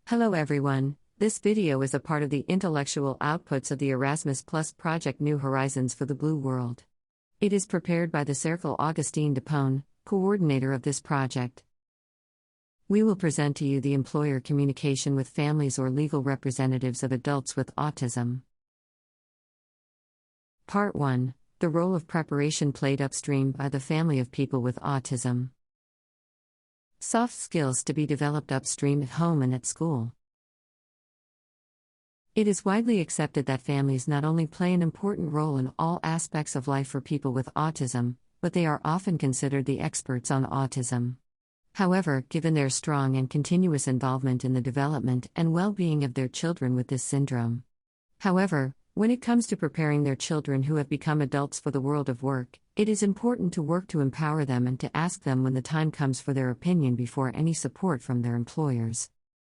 Hello everyone, this video is a part of the intellectual outputs of the Erasmus Plus project New Horizons for the Blue World. It is prepared by the Cercle Augustin coordinator of this project. We will present to you the employer communication with families or legal representatives of adults with autism. Part 1. The role of preparation played upstream by the family of people with autism. Soft skills to be developed upstream at home and at school. It is widely accepted that families not only play an important role in all aspects of life for people with autism, but they are often considered the experts on autism. However, given their strong and continuous involvement in the development and well-being of their children with this syndrome. However, when it comes to preparing their children who have become adults for the world of work, it is important to work to empower them and to ask them when the time comes for their opinion before any support from their employers.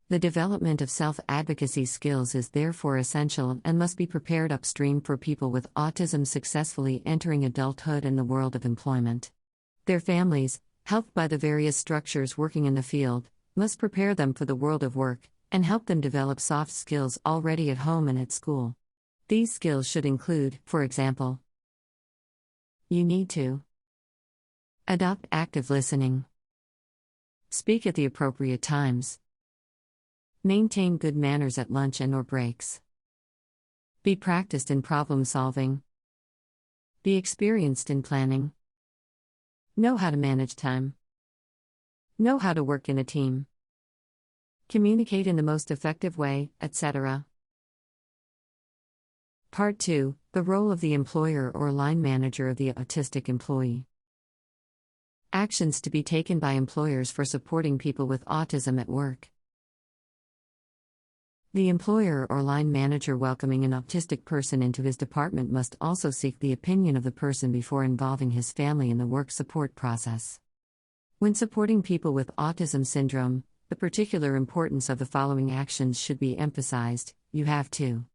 The development of self-advocacy skills is therefore essential and must be prepared upstream for people with autism successfully entering adulthood and the world of employment. Their families, helped by the various structures working in the field, must prepare them for the world of work and help them develop soft skills already at home and at school. These skills should include, for example, you need to adopt active listening, speak at the appropriate times, maintain good manners at lunch and/or breaks, be practiced in problem solving, be experienced in planning, know how to manage time, know how to work in a team, communicate in the most effective way, etc. Part 2. The role of the employer or line manager of the autistic employee. Actions to be taken by employers for supporting people with autism at work. The employer or line manager welcoming an autistic person into his department must also seek the opinion of the person before involving his family in the work support process. When supporting people with autism syndrome, the particular importance of the following actions should be emphasized. You have to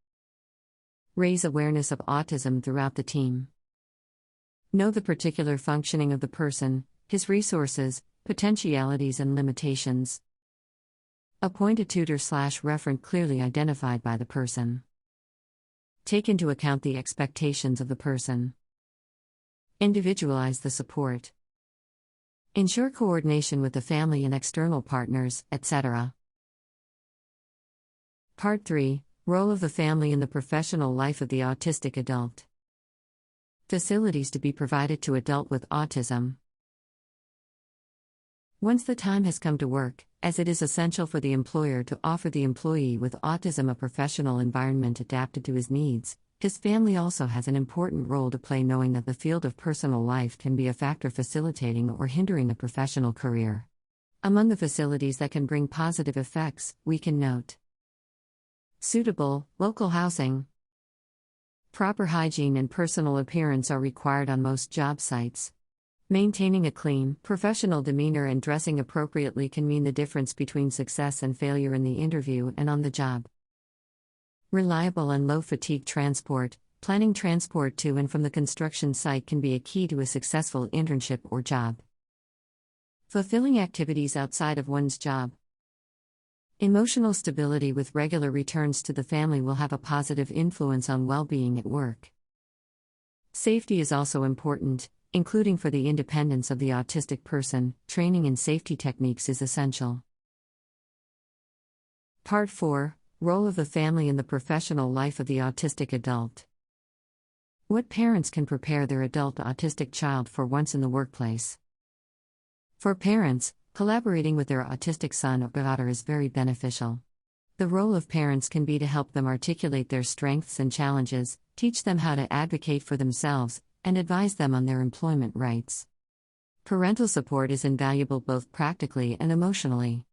raise awareness of autism throughout the team. Know the particular functioning of the person, his resources, potentialities and limitations. Appoint a tutor/referent clearly identified by the person. Take into account the expectations of the person. Individualize the support. Ensure coordination with the family and external partners, etc. Part 3. Role of the family in the professional life of the autistic adult. Facilities to be provided to adult with autism. Once the time has come to work, as it is essential for the employer to offer the employee with autism a professional environment adapted to his needs, his family also has an important role to play, knowing that the field of personal life can be a factor facilitating or hindering a professional career. Among the facilities that can bring positive effects, we can note suitable, local housing. Proper hygiene and personal appearance are required on most job sites. Maintaining a clean, professional demeanor and dressing appropriately can mean the difference between success and failure in the interview and on the job. Reliable and low-fatigue transport. Planning transport to and from the construction site can be a key to a successful internship or job. Fulfilling activities outside of one's job. Emotional stability with regular returns to the family will have a positive influence on well-being at work. Safety is also important, including for the independence of the autistic person. Training in safety techniques is essential. Part 4. Role of the family in the professional life of the autistic adult. What parents can prepare their adult autistic child for once in the workplace? For parents, collaborating with their autistic son or daughter is very beneficial. The role of parents can be to help them articulate their strengths and challenges, teach them how to advocate for themselves, and advise them on their employment rights. Parental support is invaluable both practically and emotionally.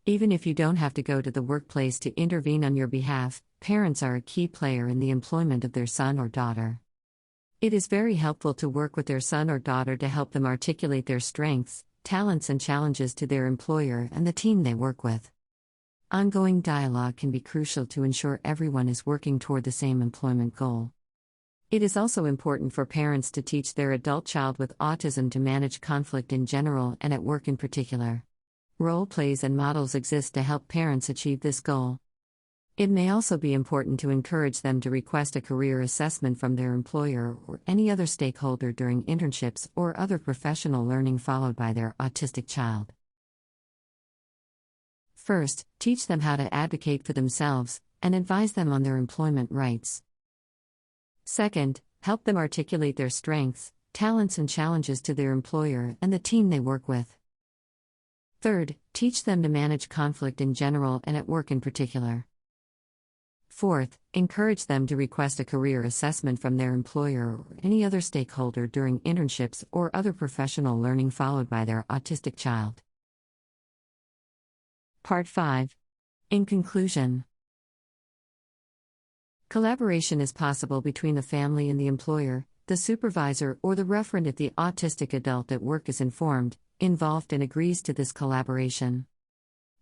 Even if you don't have to go to the workplace to intervene on your behalf, parents are a key player in the employment of their son or daughter. It is very helpful to work with their son or daughter to help them articulate their strengths, talents and challenges to their employer and the team they work with. Ongoing dialogue can be crucial to ensure everyone is working toward the same employment goal. It is also important for parents to teach their adult child with autism to manage conflict in general and at work in particular. Role plays and models exist to help parents achieve this goal. It may also be important to encourage them to request a career assessment from their employer or any other stakeholder during internships or other professional learning followed by their autistic child. First, teach them how to advocate for themselves and advise them on their employment rights. Second, help them articulate their strengths, talents, and challenges to their employer and the team they work with. Third, teach them to manage conflict in general and at work in particular. Fourth, encourage them to request a career assessment from their employer or any other stakeholder during internships or other professional learning followed by their autistic child. Part 5. In conclusion, collaboration is possible between the family and the employer, the supervisor, or the referent if the autistic adult at work is informed, involved, and agrees to this collaboration.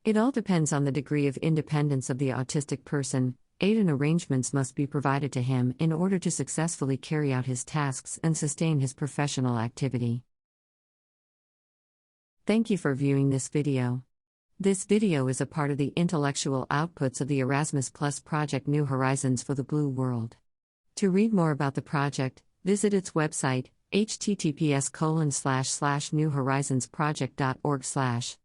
It all depends on the degree of independence of the autistic person. Aid and arrangements must be provided to him in order to successfully carry out his tasks and sustain his professional activity. Thank you for viewing this video. This video is a part of the intellectual outputs of the Erasmus Plus project New Horizons for the Blue World. To read more about the project, visit its website, https://newhorizonsproject.org/.